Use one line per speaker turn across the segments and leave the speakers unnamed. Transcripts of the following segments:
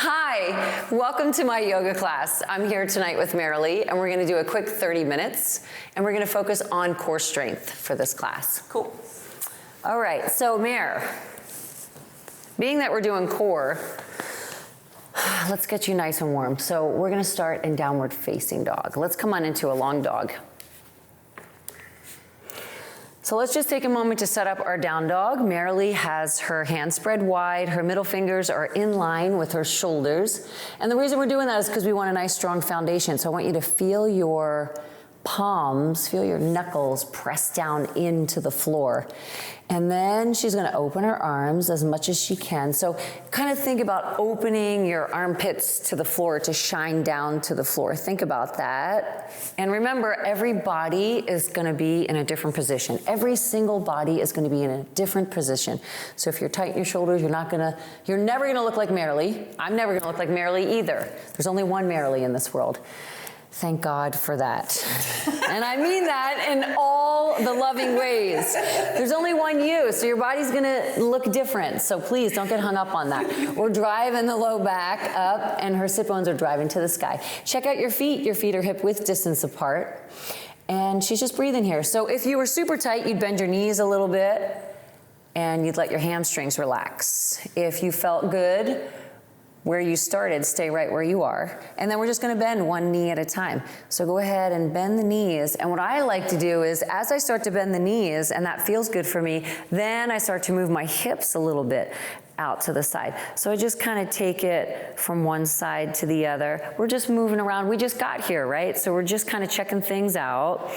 Hi, welcome to my yoga class. I'm here tonight with Marilee, and we're gonna do a quick 30 minutes, and we're gonna focus on core strength for this class. Cool. All right, so Mare, being that we're doing core, let's get you nice and warm. So we're gonna start in downward facing dog. Let's come on into a long dog. So let's just take a moment to set up our down dog. Marilee has her hands spread wide, her middle fingers are in line with her shoulders. And the reason we're doing that is because we want a nice strong foundation. So I want you to feel your palms, feel your knuckles press down into the floor. And then she's gonna open her arms as much as she can. So kind of think about opening your armpits to the floor to shine down to the floor. Think about that. And remember, every body is gonna be in a different position. Every single body is gonna be in a different position. So if you're tight in your shoulders, you're never gonna look like Marilee. I'm never gonna look like Marilee either. There's only one Marilee in this world. Thank God for that. And I mean that in all the loving ways. There's only one you, so your body's gonna look different. So please don't get hung up on that. We're driving the low back up and her sit bones are driving to the sky. Check out your feet. Your feet are hip width distance apart. And she's just breathing here. So if you were super tight, you'd bend your knees a little bit and you'd let your hamstrings relax. If you felt good, where you started, stay right where you are. And then we're just gonna bend one knee at a time. So go ahead and bend the knees. And what I like to do is, as I start to bend the knees, and that feels good for me, then I start to move my hips a little bit out to the side. So I just kind of take it from one side to the other. We're just moving around. We just got here, right? So we're just kind of checking things out.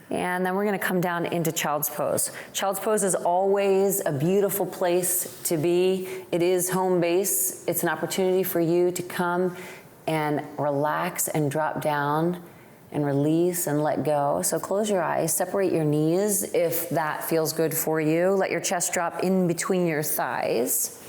And then we're gonna come down into child's pose. Child's pose is always a beautiful place to be. It is home base. It's an opportunity for you to come and relax and drop down and release and let go. So close your eyes, separate your knees if that feels good for you. Let your chest drop in between your thighs.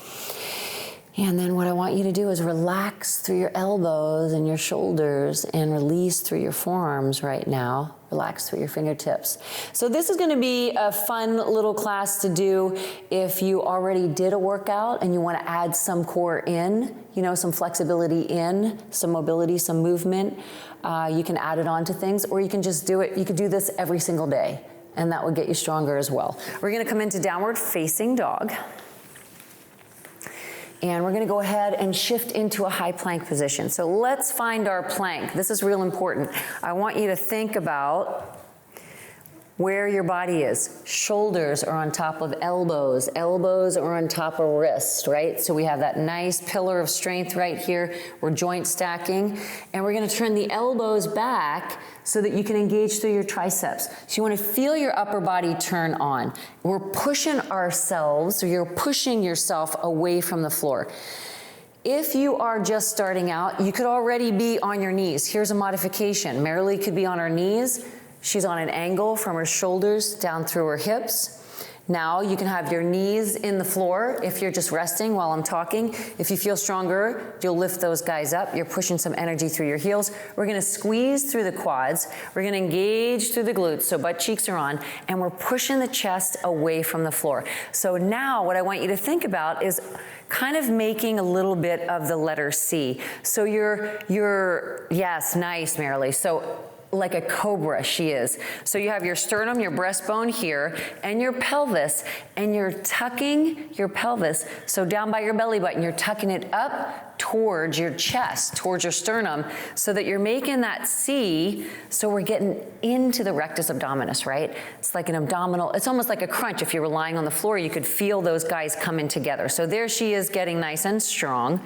And then what I want you to do is relax through your elbows and your shoulders and release through your forearms right now. Relax through your fingertips. So this is gonna be a fun little class to do if you already did a workout and you wanna add some core in, you know, some flexibility in, some mobility, some movement. You can add it on to things, or you can just do it. You could do this every single day and that would get you stronger as well. We're gonna come into downward facing dog. And we're gonna go ahead and shift into a high plank position. So let's find our plank. This is real important. I want you to think about where your body is. Shoulders are on top of elbows. Elbows are on top of wrists, right? So we have that nice pillar of strength right here. We're joint stacking. And we're gonna turn the elbows back so that you can engage through your triceps. So you wanna feel your upper body turn on. We're pushing ourselves, so you're pushing yourself away from the floor. If you are just starting out, you could already be on your knees. Here's a modification. Marilee could be on her knees. She's on an angle from her shoulders down through her hips. Now you can have your knees in the floor if you're just resting while I'm talking. If you feel stronger, you'll lift those guys up. You're pushing some energy through your heels. We're gonna squeeze through the quads. We're gonna engage through the glutes, so butt cheeks are on, and we're pushing the chest away from the floor. So now what I want you to think about is kind of making a little bit of the letter C. So yes, nice, Marilee. So like a cobra she is. So you have your sternum, your breastbone here, and your pelvis, and you're tucking your pelvis, so down by your belly button, you're tucking it up towards your chest, towards your sternum, so that you're making that C, so we're getting into the rectus abdominis, right? It's like an abdominal, it's almost like a crunch. If you were lying on the floor, you could feel those guys coming together. So there she is getting nice and strong.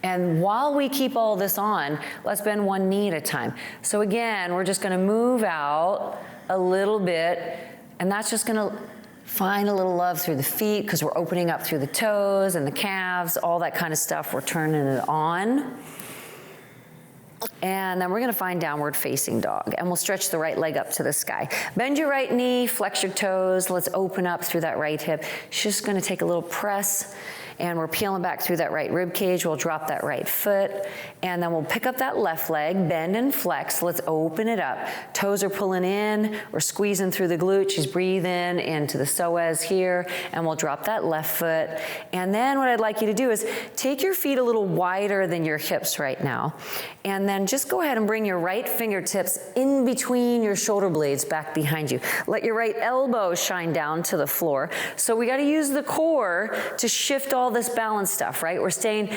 And while we keep all this on, let's bend one knee at a time. So again, we're just gonna move out a little bit, and that's just gonna find a little love through the feet because we're opening up through the toes and the calves, all that kind of stuff. We're turning it on. And then we're gonna find downward facing dog, and we'll stretch the right leg up to the sky. Bend your right knee, flex your toes. Let's open up through that right hip. She's just gonna take a little press And we're peeling back through that right rib cage. We'll drop that right foot, and then we'll pick up that left leg, bend and flex. Let's open it up. Toes are pulling in. We're squeezing through the glute. She's breathing into the psoas here, and we'll drop that left foot. And then what I'd like you to do is take your feet a little wider than your hips right now, and then just go ahead and bring your right fingertips in between your shoulder blades back behind you. Let your right elbow shine down to the floor. So we got to use the core to shift all this balance stuff, right? We're staying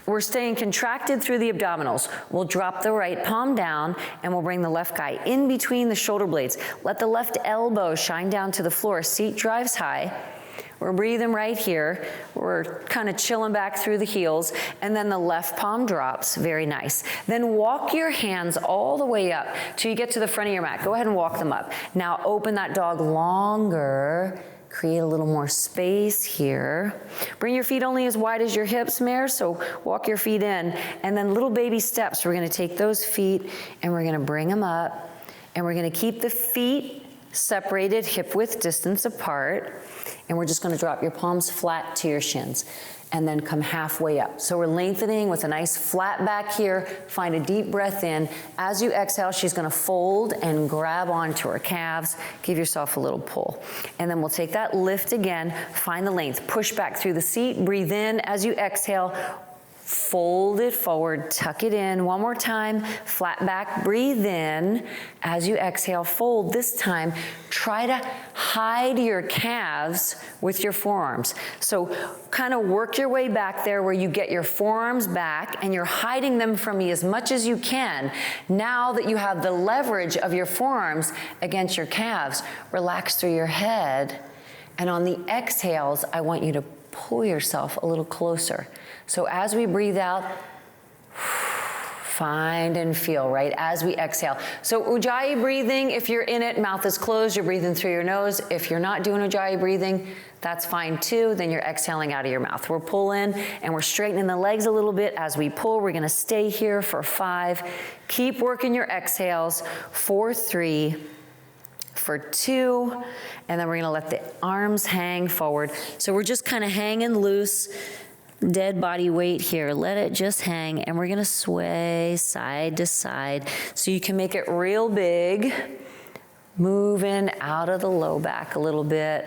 contracted through the abdominals. We'll drop the right palm down, and we'll bring the left guy in between the shoulder blades. Let the left elbow shine down to the floor. Seat drives high. We're breathing right here. We're kind of chilling back through the heels, and then the left palm drops. Very nice. Then walk your hands all the way up till you get to the front of your mat. Go ahead and walk them up. Now open that dog longer. Create a little more space here. Bring your feet only as wide as your hips, Mare, so walk your feet in. And then little baby steps. We're gonna take those feet and we're gonna bring them up, and we're gonna keep the feet separated hip width distance apart, and we're just gonna drop your palms flat to your shins and then come halfway up. So we're lengthening with a nice flat back here. Find a deep breath in. As you exhale, she's gonna fold and grab onto her calves. Give yourself a little pull. And then we'll take that lift again, find the length, push back through the seat, breathe in. As you exhale, fold it forward, tuck it in. One more time, flat back, breathe in. As you exhale, fold. This time, try to hide your calves with your forearms. So kind of work your way back there where you get your forearms back and you're hiding them from me as much as you can. Now that you have the leverage of your forearms against your calves, relax through your head. And on the exhales, I want you to pull yourself a little closer. So as we breathe out, find and feel, right? As we exhale. So Ujjayi breathing, if you're in it, mouth is closed, you're breathing through your nose. If you're not doing Ujjayi breathing, that's fine too. Then you're exhaling out of your mouth. We're pulling and we're straightening the legs a little bit. As we pull, we're gonna stay here for 5. Keep working your exhales for 3. For 2, and then we're gonna let the arms hang forward. So we're just kind of hanging loose, dead body weight here. Let it just hang, and we're gonna sway side to side so you can make it real big, moving out of the low back a little bit.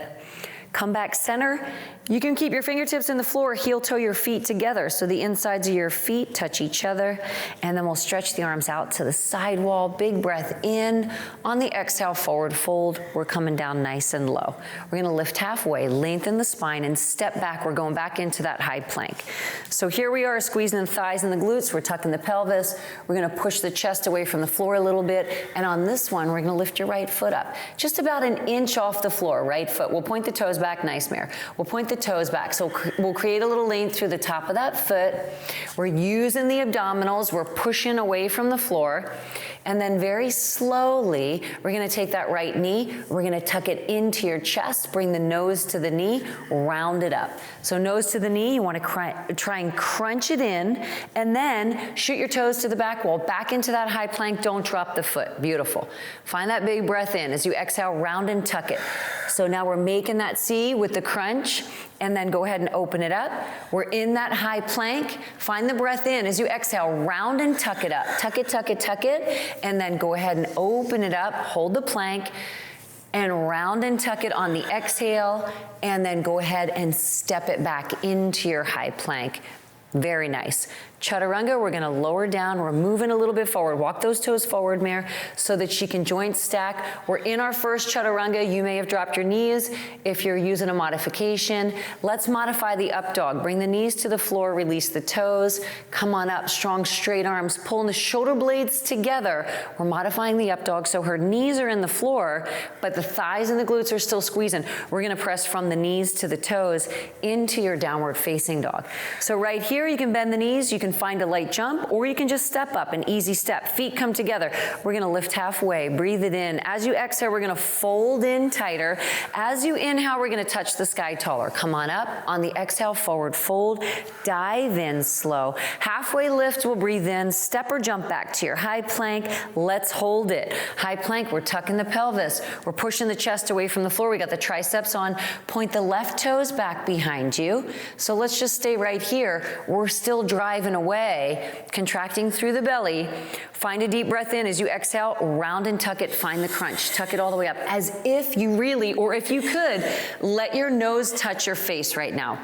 Come back center. You can keep your fingertips in the floor, heel toe your feet together so the insides of your feet touch each other, and then we'll stretch the arms out to the side wall. Big breath in. On the exhale, forward fold. We're coming down nice and low. We're gonna lift halfway, lengthen the spine, and step back. We're going back into that high plank. So here we are, squeezing the thighs and the glutes. We're tucking the pelvis. We're gonna push the chest away from the floor a little bit, and on this one, we're gonna lift your right foot up. Just about an inch off the floor, right foot. We'll point the toes back, nice, Mare. We'll point the toes back. So we'll create a little length through the top of that foot. We're using the abdominals. We're pushing away from the floor. And then very slowly, we're gonna take that right knee. We're gonna tuck it into your chest, bring the nose to the knee, round it up. So nose to the knee, you wanna try and crunch it in, and then shoot your toes to the back wall, back into that high plank. Don't drop the foot. Beautiful. Find that big breath in. As you exhale, round and tuck it. So now we're making that C with the crunch, and then go ahead and open it up. We're in that high plank. Find the breath in. As you exhale, round and tuck it up. Tuck it, tuck it, tuck it, and then go ahead and open it up. Hold the plank, and round and tuck it on the exhale, and then go ahead and step it back into your high plank. Very nice. Chaturanga, we're gonna lower down. We're moving a little bit forward. Walk those toes forward, Mare, so that she can joint stack. We're in our first chaturanga. You may have dropped your knees if you're using a modification. Let's modify the up dog. Bring the knees to the floor, release the toes. Come on up, strong straight arms, pulling the shoulder blades together. We're modifying the up dog so her knees are in the floor, but the thighs and the glutes are still squeezing. We're gonna press from the knees to the toes into your downward facing dog. So right here, here, you can bend the knees, you can find a light jump, or you can just step up, an easy step. Feet come together. We're gonna lift halfway, breathe it in. As you exhale, we're gonna fold in tighter. As you inhale, we're gonna touch the sky taller. Come on up. On the exhale, forward fold, dive in slow. Halfway lift, we'll breathe in, step or jump back to your high plank. Let's hold it. High plank, we're tucking the pelvis. We're pushing the chest away from the floor. We got the triceps on. Point the left toes back behind you. So let's just stay right here. We're still driving away, contracting through the belly. Find a deep breath in as you exhale, round and tuck it, find the crunch. Tuck it all the way up as if you really, or if you could, let your nose touch your face right now.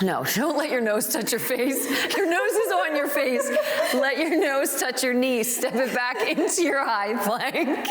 No, don't let your nose touch your face. Your nose is on your face. Let your nose touch your knee. Step it back into your high plank.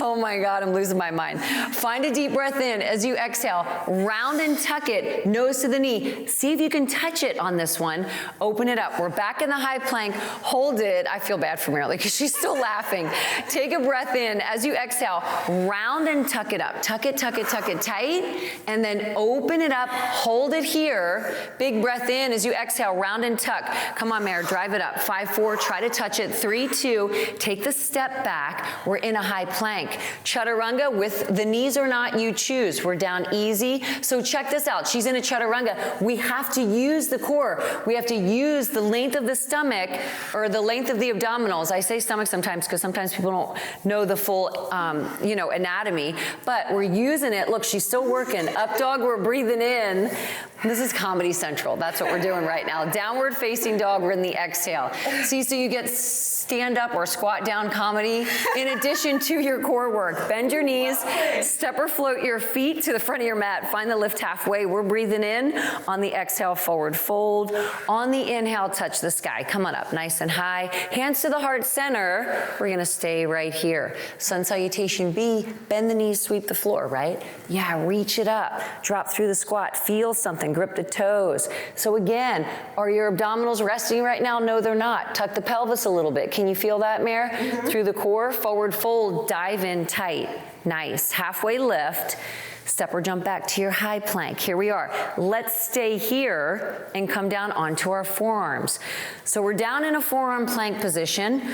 Oh my God, I'm losing my mind. Find a deep breath in as you exhale. Round and tuck it, nose to the knee. See if you can touch it on this one. Open it up. We're back in the high plank. Hold it. I feel bad for Marilee because she's still laughing. Take a breath in as you exhale. Round and tuck it up. Tuck it, tuck it, tuck it tight. And then open it up. Hold it here. Big breath in as you exhale, round and tuck. Come on, Mare, drive it up. 5, 4, try to touch it. 3, 2, take the step back. We're in a high plank. Chaturanga with the knees or not, you choose. We're down easy. So check this out. She's in a chaturanga. We have to use the core. We have to use the length of the stomach or the length of the abdominals. I say stomach sometimes because sometimes people don't know the full, anatomy, but we're using it. Look, she's still working. Up dog, we're breathing in. This is Comedy Central. That's what we're doing right now. Downward facing dog, we're in the exhale. See, so you get stand up or squat down comedy in addition to your core work. Bend your knees, step or float your feet to the front of your mat. Find the lift halfway. We're breathing in. On the exhale, forward fold. On the inhale, touch the sky. Come on up, nice and high. Hands to the heart center. We're gonna stay right here. Sun salutation B, bend the knees, sweep the floor, right? Yeah, reach it up. Drop through the squat. Feel something, grip the toes. So again, are your abdominals resting right now? No, they're not. Tuck the pelvis a little bit. Can you feel that, Mare? Mm-hmm. Through the core, forward fold, dive in tight. Nice. Halfway lift. Step or jump back to your high plank. Here we are. Let's stay here and come down onto our forearms. So we're down in a forearm plank position.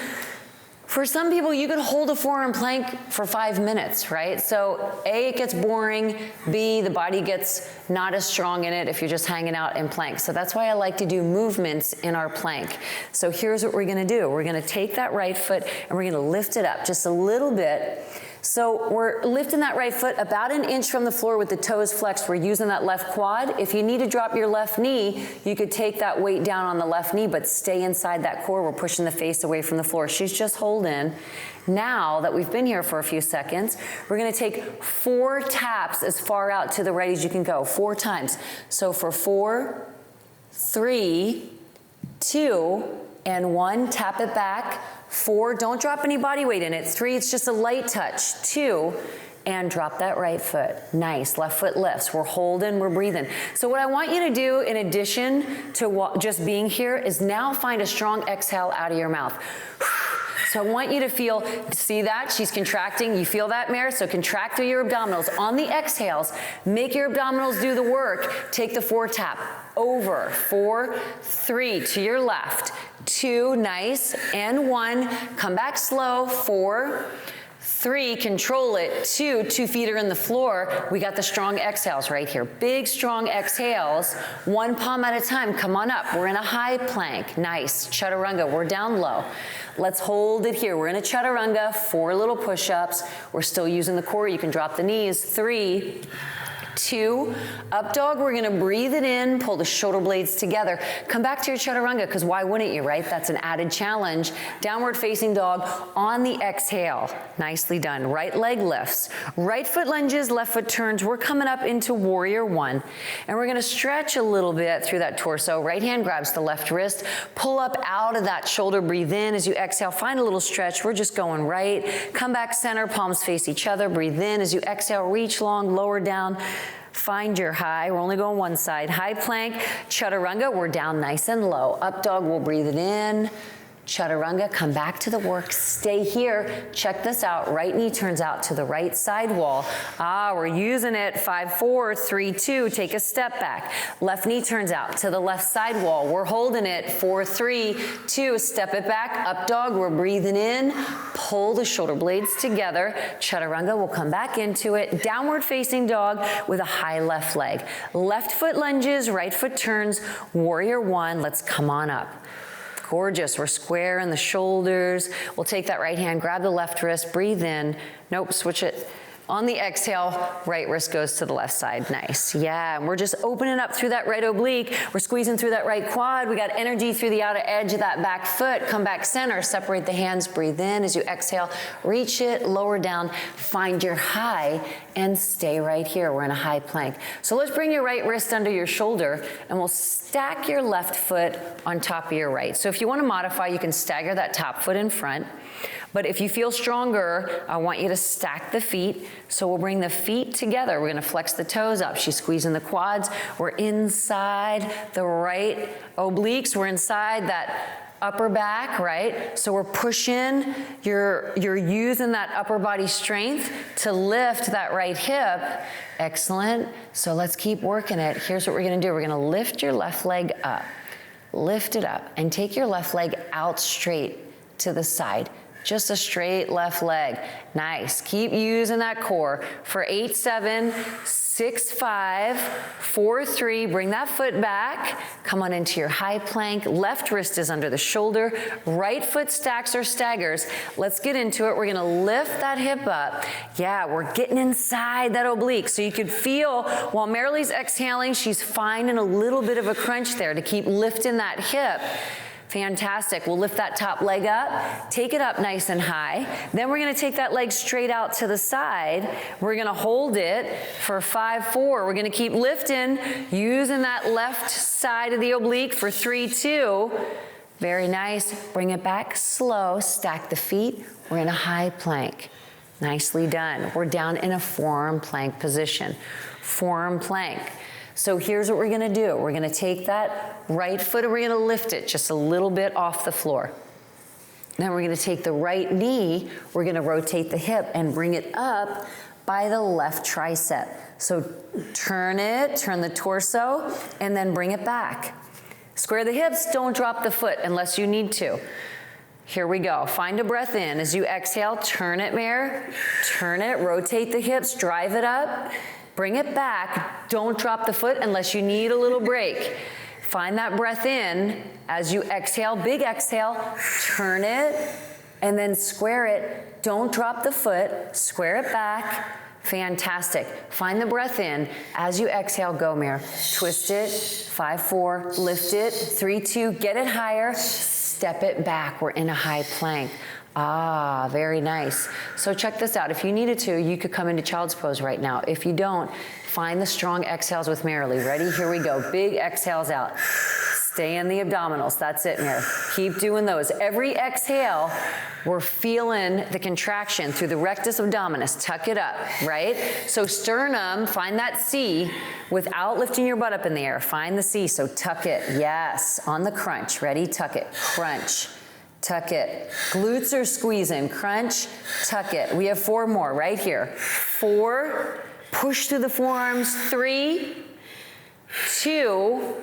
For some people, you can hold a forearm plank for 5 minutes, right? So A, it gets boring. B, the body gets not as strong in it if you're just hanging out in plank. So that's why I like to do movements in our plank. So here's what we're gonna do. We're gonna take that right foot and we're gonna lift it up just a little bit. So we're lifting that right foot about an inch from the floor with the toes flexed. We're using that left quad. If you need to drop your left knee, you could take that weight down on the left knee, but stay inside that core. We're pushing the face away from the floor. She's just holding. Now that we've been here for a few seconds, we're gonna take 4 taps as far out to the right as you can go, 4 times. So for 4, 3, 2, and 1, tap it back. 4, don't drop any body weight in it. 3, it's just a light touch. 2, and drop that right foot. Nice, left foot lifts. We're holding, we're breathing. So what I want you to do in addition to just being here is now find a strong exhale out of your mouth. So I want you to feel, see that? She's contracting. You feel that, Mare? So contract through your abdominals. On the exhales, make your abdominals do the work. Take the 4 tap. Over. 4, 3, to your left. 2, nice. And 1. Come back slow. 4, 3, control it. 2 feet are in the floor. We got the strong exhales right here. Big, strong exhales. 1 palm at a time. Come on up. We're in a high plank. Nice. Chaturanga. We're down low. Let's hold it here. We're in a chaturanga. 4 little push-ups. We're still using the core. You can drop the knees. 3, 2, up dog, we're gonna breathe it in, pull the shoulder blades together. Come back to your chaturanga, because why wouldn't you, right? That's an added challenge. Downward facing dog on the exhale. Nicely done. Right leg lifts. Right foot lunges, left foot turns. We're coming up into warrior 1. And we're gonna stretch a little bit through that torso. Right hand grabs the left wrist. Pull up out of that shoulder, breathe in. As you exhale, find a little stretch. We're just going right. Come back center, palms face each other. Breathe in. As you exhale, reach long, lower down. Find your high. We're only going one side. High plank, chaturanga. We're down nice and low. Up dog, we'll breathe it in. chaturanga, come back to the work, stay here. Check this out, right knee turns out to the right side wall. We're using it, 5, 4, 3, 2, take a step back. Left knee turns out to the left side wall. We're holding it, 4, 3, 2, step it back, up dog, we're breathing in, pull the shoulder blades together. Chaturanga, we'll come back into it. Downward facing dog with a high left leg. Left foot lunges, right foot turns, warrior one, let's come on up. Gorgeous, we're square in the shoulders. We'll take that right hand, grab the left wrist, breathe in. Nope, switch it. On the exhale, right wrist goes to the left side. Nice. Yeah, and we're just opening up through that right oblique. We're squeezing through that right quad. We got energy through the outer edge of that back foot. Come back center, separate the hands, breathe in. As you exhale, reach it, lower down, find your high, and stay right here. We're in a high plank. So let's bring your right wrist under your shoulder, and we'll stack your left foot on top of your right. So if you want to modify, you can stagger that top foot in front. But if you feel stronger, I want you to stack the feet. So we'll bring the feet together. We're gonna flex the toes up. She's squeezing the quads. We're inside the right obliques. We're inside that upper back, right? So we're pushing, you're using that upper body strength to lift that right hip. Excellent. So let's keep working it. Here's what we're gonna do. We're gonna lift your left leg up. Lift it up and take your left leg out straight to the side. Just a straight left leg. Nice. Keep using that core for 8, 7, 6, 5, 4, 3. Bring that foot back. Come on into your high plank. Left wrist is under the shoulder. Right foot stacks or staggers. Let's get into it. We're going to lift that hip up. Yeah, we're getting inside that oblique. So you could feel while Marilee's exhaling, she's finding a little bit of a crunch there to keep lifting that hip. Fantastic. We'll lift that top leg up, take it up nice and high. Then we're going to take that leg straight out to the side. We're going to hold it for 5, 4. We're going to keep lifting, using that left side of the oblique for 3, 2. Very nice. Bring it back slow. Stack the feet. We're in a high plank. Nicely done. We're down in a forearm plank position. Forearm plank. So here's what we're gonna do. We're gonna take that right foot and we're gonna lift it just a little bit off the floor. Then we're gonna take the right knee, we're gonna rotate the hip and bring it up by the left tricep. So turn it, turn the torso, and then bring it back. Square the hips, don't drop the foot unless you need to. Here we go. Find a breath in. As you exhale, turn it, Mare. Turn it, rotate the hips, drive it up. Bring it back. Don't drop the foot unless you need a little break. Find that breath in. As you exhale, big exhale, turn it, and then square it. Don't drop the foot. Square it back. Fantastic. Find the breath in. As you exhale, go, Mare. Twist it. 5, 4. Lift it. 3, 2. Get it higher. Step it back. We're in a high plank. Very nice. So check this out. If you needed to, you could come into child's pose right now. If you don't, find the strong exhales with Marilee. Ready? Here we go. Big exhales out. Stay in the abdominals. That's it, Mare. Keep doing those. Every exhale, we're feeling the contraction through the rectus abdominis. Tuck it up, right? So sternum, find that C without lifting your butt up in the air. Find the C, so tuck it. Yes, on the crunch. Ready? Tuck it. Crunch. Tuck it. Glutes are squeezing. Crunch. Tuck it. We have 4 more right here. 4. Push through the forearms. 3, 2.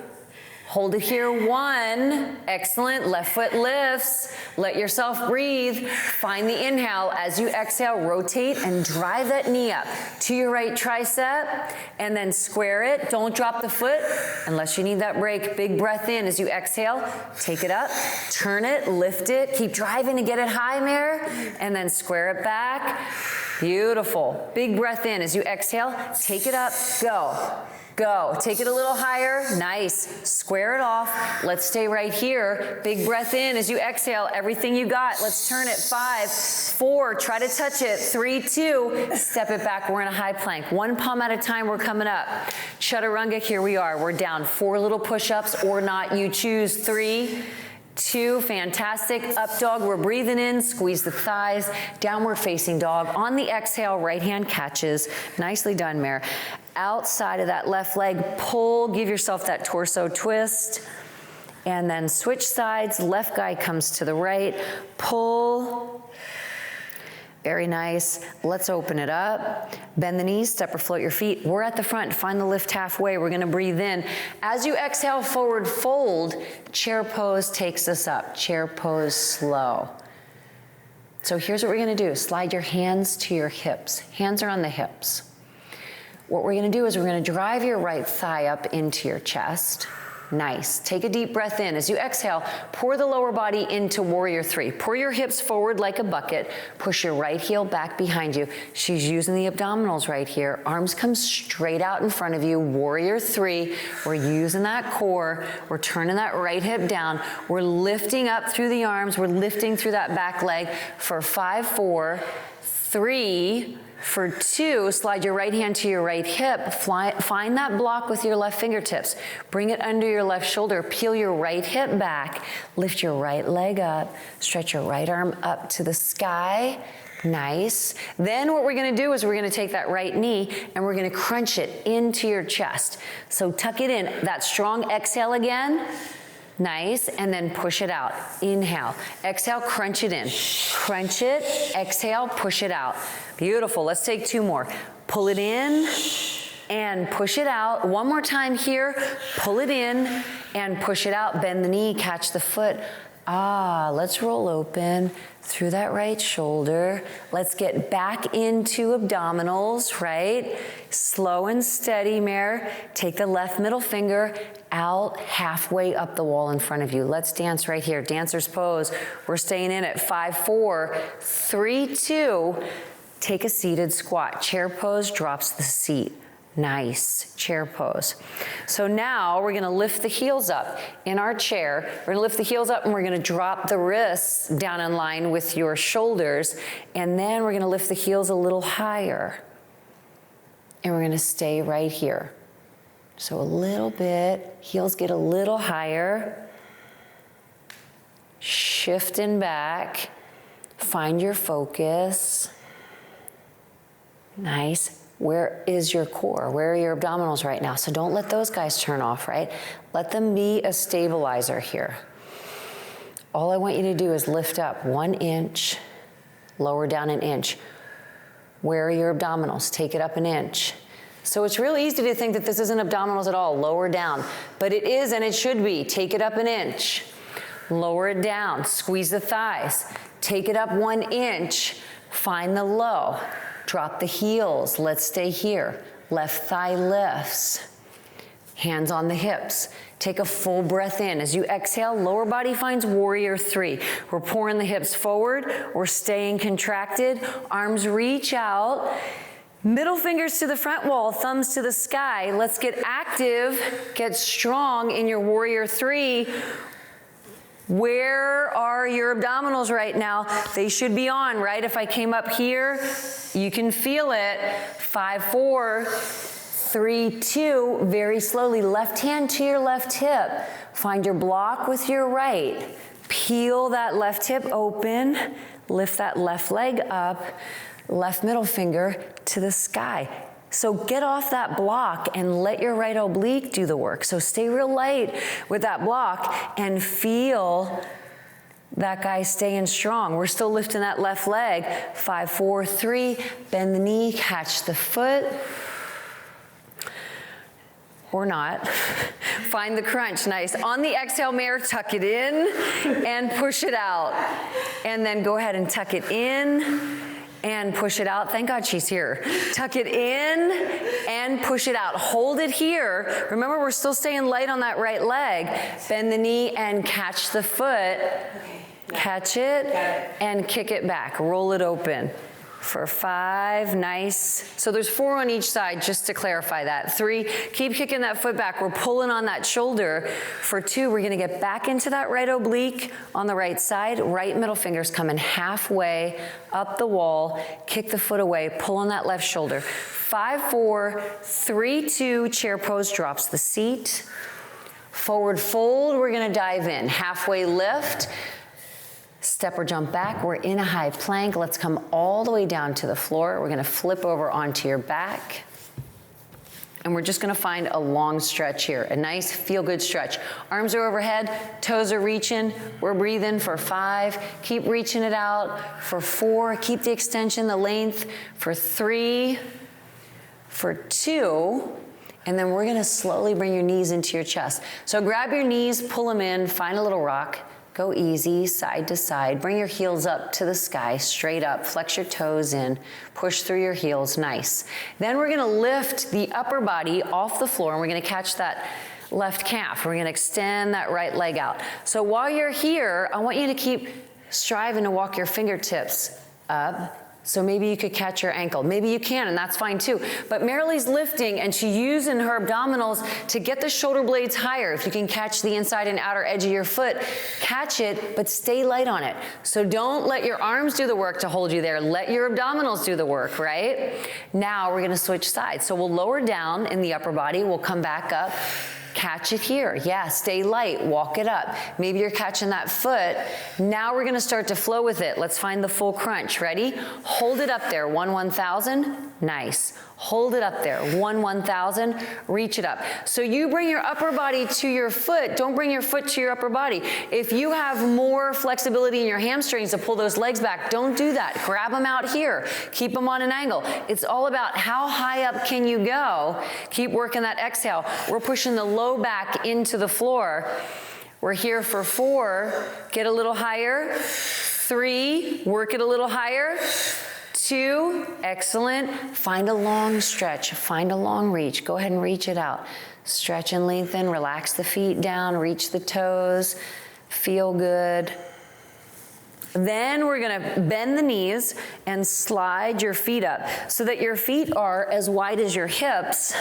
Hold it here. 1. Excellent. Left foot lifts. Let yourself breathe. Find the inhale. As you exhale, rotate and drive that knee up to your right tricep and then square it. Don't drop the foot unless you need that break. Big breath in as you exhale. Take it up. Turn it. Lift it. Keep driving to get it high, Mare. And then square it back. Beautiful. Big breath in as you exhale. Take it up. Go. Go. Take it a little higher. Nice. Square it off. Let's stay right here. Big breath in as you exhale. Everything you got. Let's turn it. 5, 4. Try to touch it. 3, 2. Step it back. We're in a high plank. 1 palm at a time. We're coming up. Chaturanga. Here we are. We're down. 4 little push-ups or not. You choose. 3, 2, fantastic. Up dog, we're breathing in, squeeze the thighs. Downward facing dog. On the exhale, right hand catches. Nicely done, Mare. Outside of that left leg, pull, give yourself that torso twist. And then switch sides, left guy comes to the right, pull. Very nice. Let's open it up. Bend the knees, step or float your feet. We're at the front, find the lift halfway. We're gonna breathe in. As you exhale, forward fold, chair pose takes us up. Chair pose slow. So here's what we're gonna do. Slide your hands to your hips. Hands are on the hips. What we're gonna do is we're gonna drive your right thigh up into your chest. Nice. Take a deep breath in. As you exhale, pour the lower body into warrior three. Pour your hips forward like a bucket. Push your right heel back behind you. She's using the abdominals right here. Arms come straight out in front of you. Warrior three. We're using that core. We're turning that right hip down. We're lifting up through the arms. We're lifting through that back leg for 5, 4, 3, for 2, slide your right hand to your right hip. Find that block with your left fingertips. Bring it under your left shoulder. Peel your right hip back. Lift your right leg up. Stretch your right arm up to the sky. Nice. Then what we're gonna do is we're gonna take that right knee and we're gonna crunch it into your chest. So tuck it in. That strong exhale again. Nice, and then push it out. Inhale, exhale, crunch it in. Crunch it, exhale, push it out. Beautiful, let's take 2 more. Pull it in and push it out. One more time here, pull it in and push it out. Bend the knee, catch the foot. Let's roll open through that right shoulder. Let's get back into abdominals, right? Slow and steady, Mare. Take the left middle finger out halfway up the wall in front of you. Let's dance right here. Dancer's pose. We're staying in at 5, 4, 3, 2. Take a seated squat. Chair pose drops the seat. Nice, chair pose. So now we're gonna lift the heels up in our chair. We're gonna lift the heels up and we're gonna drop the wrists down in line with your shoulders. And then we're gonna lift the heels a little higher. And we're gonna stay right here. So a little bit, heels get a little higher. Shifting back, find your focus. Nice. Where is your core? Where are your abdominals right now? So don't let those guys turn off, right? Let them be a stabilizer here. All I want you to do is lift up 1 inch, lower down 1 inch. Where are your abdominals? Take it up 1 inch. So it's really easy to think that this isn't abdominals at all, lower down. But it is and it should be. Take it up 1 inch. Lower it down, squeeze the thighs. Take it up 1 inch, find the low. Drop the heels, let's stay here. Left thigh lifts. Hands on the hips. Take a full breath in. As you exhale, lower body finds warrior three. We're pouring the hips forward. We're staying contracted. Arms reach out. Middle fingers to the front wall, thumbs to the sky. Let's get active, get strong in your warrior three. Where are your abdominals right now? They should be on, right? If I came up here, you can feel it. 5, 4, 3, 2, very slowly. Left hand to your left hip. Find your block with your right. Peel that left hip open. Lift that left leg up. Left middle finger to the sky. So get off that block and let your right oblique do the work. So stay real light with that block and feel that guy staying strong. We're still lifting that left leg. 5, 4, 3, bend the knee, catch the foot. Or not. Find the crunch, nice. On the exhale, Mare, tuck it in and push it out. And then go ahead and tuck it in and push it out. Thank God she's here. Tuck it in and push it out. Hold it here. Remember, we're still staying light on that right leg. Bend the knee and catch the foot. Catch it and kick it back. Roll it open. For 5, nice. So there's 4 on each side, just to clarify that. 3, keep kicking that foot back. We're pulling on that shoulder. For 2, we're gonna get back into that right oblique on the right side. Right middle finger's coming halfway up the wall. Kick the foot away, pull on that left shoulder. 5, 4, 3, 2, chair pose, drops the seat. Forward fold, we're gonna dive in. Halfway lift. Step or jump back, we're in a high plank. Let's come all the way down to the floor. We're gonna flip over onto your back. And we're just gonna find a long stretch here, a nice feel-good stretch. Arms are overhead, toes are reaching. We're breathing for 5. Keep reaching it out for 4. Keep the extension, the length for 3, for 2. And then we're gonna slowly bring your knees into your chest. So grab your knees, pull them in, find a little rock. Go easy, side to side. Bring your heels up to the sky, straight up. Flex your toes in. Push through your heels, nice. Then we're gonna lift the upper body off the floor and we're gonna catch that left calf. We're gonna extend that right leg out. So while you're here, I want you to keep striving to walk your fingertips up. So maybe you could catch your ankle. Maybe you can, and that's fine too. But Marilee's lifting, and she's using her abdominals to get the shoulder blades higher. If you can catch the inside and outer edge of your foot, catch it, but stay light on it. So don't let your arms do the work to hold you there. Let your abdominals do the work, right? Now we're gonna switch sides. So we'll lower down in the upper body. We'll come back up. Catch it here. Yeah, stay light, walk it up. Maybe you're catching that foot. Now we're gonna start to flow with it. Let's find the full crunch. Ready? Hold it up there. 1,000. Nice. Hold it up there. 1,000. Reach it up. So you bring your upper body to your foot. Don't bring your foot to your upper body. If you have more flexibility in your hamstrings to pull those legs back, don't do that. Grab them out here. Keep them on an angle. It's all about how high up can you go. Keep working that exhale. We're pushing the low back into the floor. We're here for 4. Get a little higher. 3. Work it a little higher. 2, excellent. Find a long stretch, find a long reach. Go ahead and reach it out. Stretch and lengthen, relax the feet down, reach the toes, feel good. Then we're gonna bend the knees and slide your feet up so that your feet are as wide as your hips.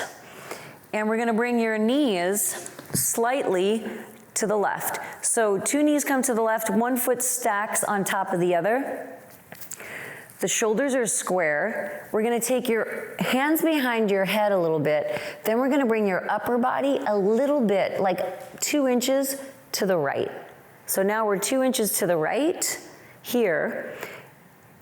And we're gonna bring your knees slightly to the left. So 2 knees come to the left, 1 foot stacks on top of the other. The shoulders are square. We're gonna take your hands behind your head a little bit. Then we're gonna bring your upper body a little bit, like 2 inches to the right. So now we're 2 inches to the right here.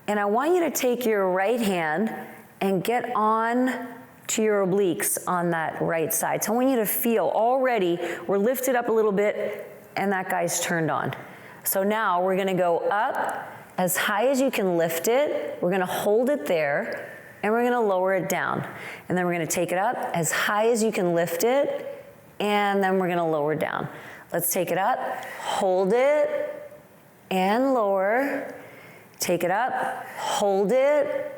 And I want you to take your right hand and get on to your obliques on that right side. So I want you to feel already, we're lifted up a little bit and that guy's turned on. So now we're gonna go up as high as you can lift it. We're gonna hold it there and we're gonna lower it down. And then we're gonna take it up as high as you can lift it and then we're gonna lower down. Let's take it up, hold it and lower. Take it up, hold it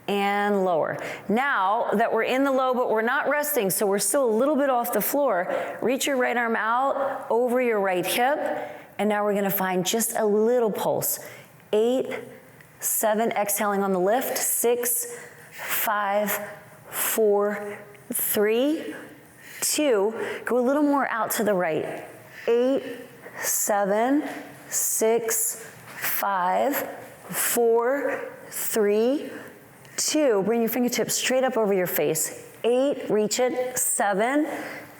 and lower. Now that we're in the low, but we're not resting, so we're still a little bit off the floor, reach your right arm out over your right hip. And now we're gonna find just a little pulse. 8, 7, exhaling on the lift. 6, 5, 4, 3, 2. Go a little more out to the right. 8, 7, 6, 5, 4, 3, 2. Bring your fingertips straight up over your face. 8, reach it. 7,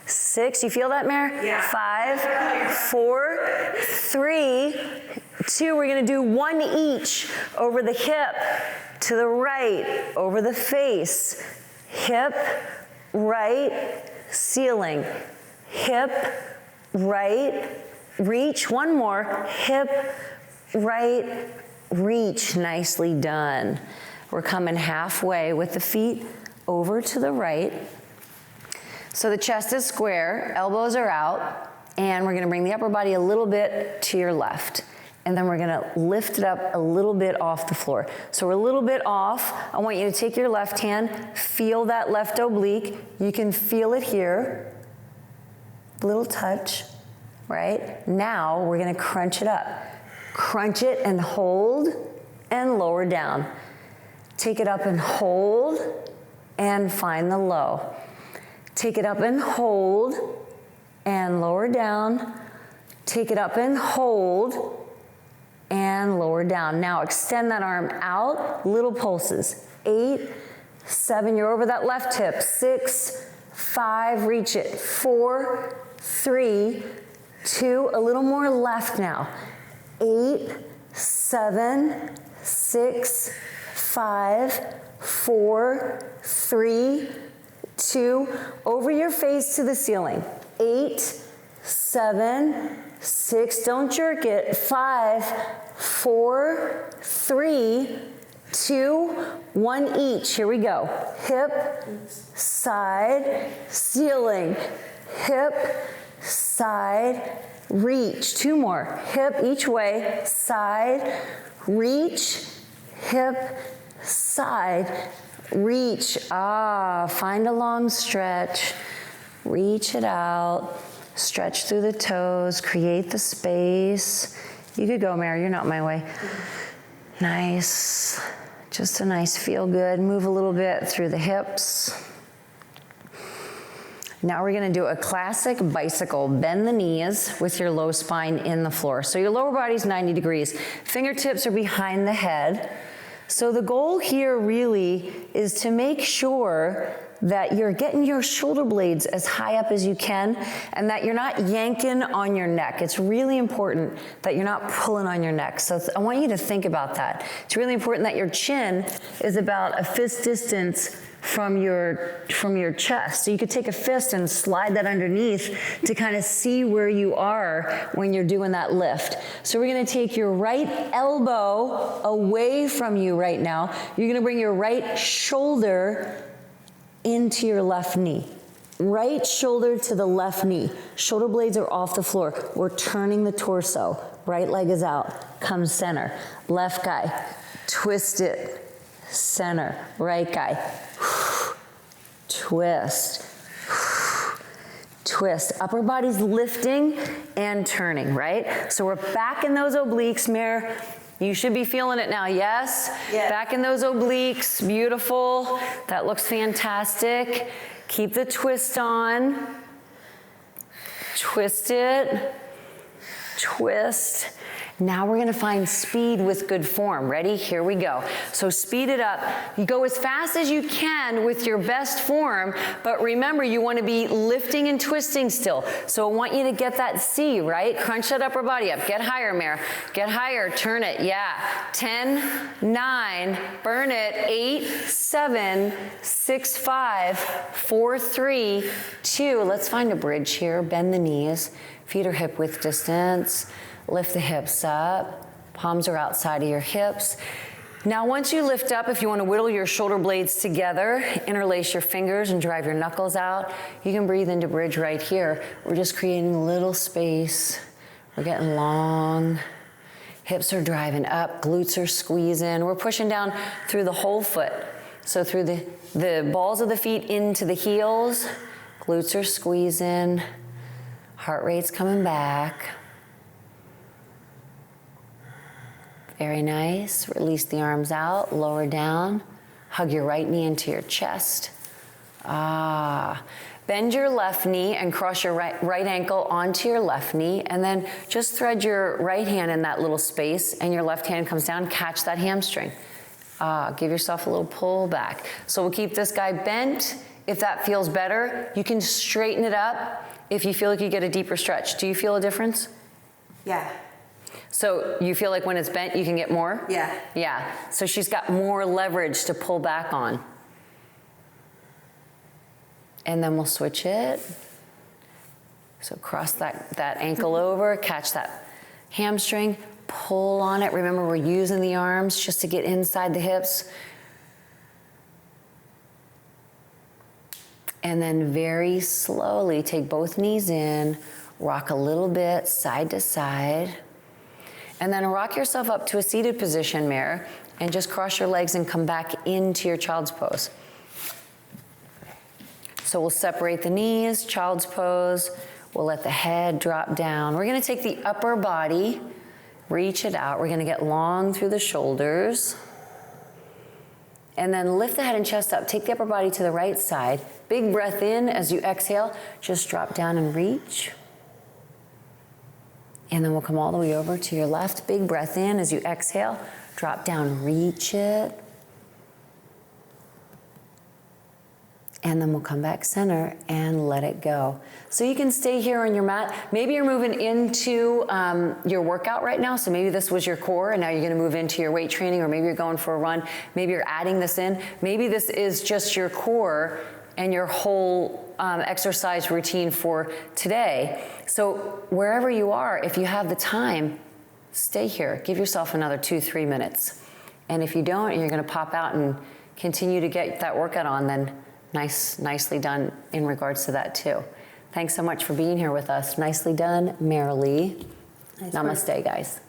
6, you feel that, Mare?
Yeah.
5, 4, 3, 2. We're gonna do 1 each over the hip, to the right, over the face, hip, right, ceiling, hip, right, reach. 1 more, hip, right, reach. Nicely done. We're coming halfway with the feet over to the right. So the chest is square, elbows are out, and we're gonna bring the upper body a little bit to your left. And then we're gonna lift it up a little bit off the floor. So we're a little bit off. I want you to take your left hand, feel that left oblique. You can feel it here. Little touch, right? Now we're gonna crunch it up. Crunch it and hold and lower down. Take it up and hold and find the low. Take it up and hold and lower down. Take it up and hold and lower down. Now extend that arm out, little pulses. 8, 7, you're over that left hip. 6, 5, reach it. 4, 3, 2, a little more left now. 8, 7, 6, 5, 4, 3, 2, over your face to the ceiling. 8, 7, 6, don't jerk it. 5, 4, 3, 2, 1 each. Here we go. Hip, side, ceiling. Hip, side, reach. 2 more. Hip each way, side, reach, hip, side, reach. Find a long stretch. Reach it out. Stretch through the toes. Create the space. You could go, Mary. You're not in my way. Nice. Just a nice feel good. Move a little bit through the hips. Now we're gonna do a classic bicycle. Bend the knees with your low spine in the floor. So your lower body's 90 degrees. Fingertips are behind the head. So the goal here really is to make sure that you're getting your shoulder blades as high up as you can and that you're not yanking on your neck. It's really important that you're not pulling on your neck. So I want you to think about that. It's really important that your chin is about a fist distance from your chest. So you could take a fist and slide that underneath to kind of see where you are when you're doing that lift. So we're gonna take your right elbow away from you right now. You're gonna bring your right shoulder into your left knee. Right shoulder to the left knee. Shoulder blades are off the floor. We're turning the torso. Right leg is out. Come center. Left guy. Twist it. Center. Right guy. Twist. Twist. Upper body's lifting and turning, right? So we're back in those obliques, Mare. You should be feeling it now, yes? Yeah. Back in those obliques, beautiful. That looks fantastic. Keep the twist on. Twist it. Twist. Now we're gonna find speed with good form. Ready? Here we go. So speed it up. You go as fast as you can with your best form, but remember you wanna be lifting and twisting still. So I want you to get that C, right? Crunch that upper body up. Get higher, Mare. Get higher, turn it, yeah. 10, 9, burn it, 8, 7, 6, 5, 4, 3, 2. Let's find a bridge here. Bend the knees. Feet are hip width distance. Lift the hips up. Palms are outside of your hips. Now once you lift up, if you want to whittle your shoulder blades together, interlace your fingers and drive your knuckles out, you can breathe into bridge right here. We're just creating a little space. We're getting long. Hips are driving up, glutes are squeezing. We're pushing down through the whole foot. So through the balls of the feet into the heels, glutes are squeezing, heart rate's coming back. Very nice. Release the arms out, lower down. Hug your right knee into your chest. Bend your left knee and cross your right ankle onto your left knee, and then just thread your right hand in that little space and your left hand comes down, catch that hamstring. Give yourself a little pull back. So we'll keep this guy bent. If that feels better, you can straighten it up if you feel like you get a deeper stretch. Do you feel a difference?
Yeah.
So you feel like when it's bent, you can get more?
Yeah.
Yeah. So she's got more leverage to pull back on. And then we'll switch it. So cross that ankle over, catch that hamstring, pull on it. Remember, we're using the arms just to get inside the hips. And then very slowly take both knees in, rock a little bit side to side. And then rock yourself up to a seated position, Mare, and just cross your legs and come back into your child's pose. So we'll separate the knees, child's pose. We'll let the head drop down. We're gonna take the upper body, reach it out. We're gonna get long through the shoulders. And then lift the head and chest up. Take the upper body to the right side. Big breath in as you exhale. Just drop down and reach. And then we'll come all the way over to your left. Big breath in as you exhale. Drop down, reach it. And then we'll come back center and let it go. So you can stay here on your mat. Maybe you're moving into your workout right now. So maybe this was your core and now you're gonna move into your weight training, or maybe you're going for a run. Maybe you're adding this in. Maybe this is just your core and your whole exercise routine for today. So wherever you are, if you have the time, stay here. Give yourself another 2-3 minutes. And if you don't, and you're gonna pop out and continue to get that workout on, then nicely done in regards to that too. Thanks so much for being here with us. Nicely done, Marilee. Namaste, guys.